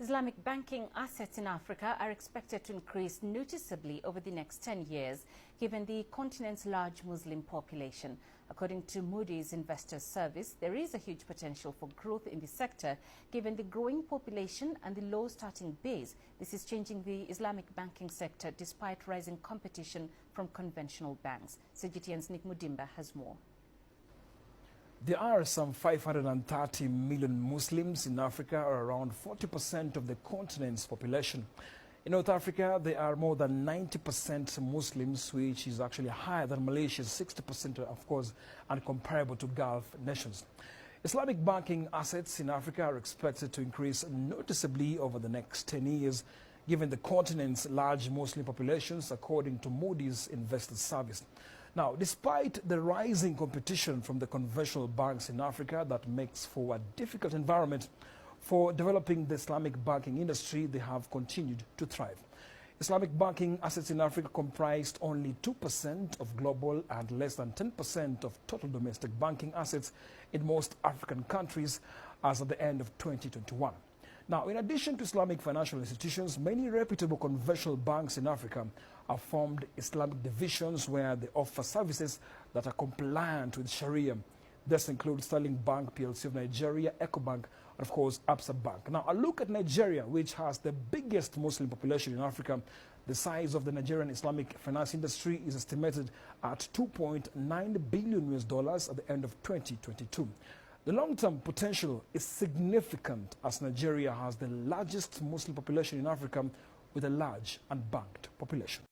Islamic banking assets in Africa are expected to increase noticeably over the next 10 years, given the continent's large Muslim population. According to Moody's Investors Service, there is a huge potential for growth in the sector, given the growing population and the low starting base. This is changing the Islamic banking sector despite rising competition from conventional banks. CGTN's Nick Mudimba has more. There are some 530 million Muslims in Africa, or around 40% of the continent's population. In North Africa, there are more than 90% Muslims, which is actually higher than Malaysia's 60%, of course, and comparable to Gulf nations. Islamic banking assets in Africa are expected to increase noticeably over the next 10 years, given the continent's large Muslim populations, according to Moody's Investors Service. Now, despite the rising competition from the conventional banks in Africa that makes for a difficult environment for developing the Islamic banking industry, they have continued to thrive. Islamic banking assets in Africa comprised only 2% of global and less than 10% of total domestic banking assets in most African countries as of the end of 2021. Now, in addition to Islamic financial institutions, many reputable conventional banks in Africa have formed Islamic divisions where they offer services that are compliant with Sharia. This includes Sterling Bank PLC of Nigeria, Ecobank, and of course, Absa Bank. Now, a look at Nigeria, which has the biggest Muslim population in Africa. The size of the Nigerian Islamic finance industry is estimated at $2.9 billion at the end of 2022. The long-term potential is significant as Nigeria has the largest Muslim population in Africa with a large unbanked population.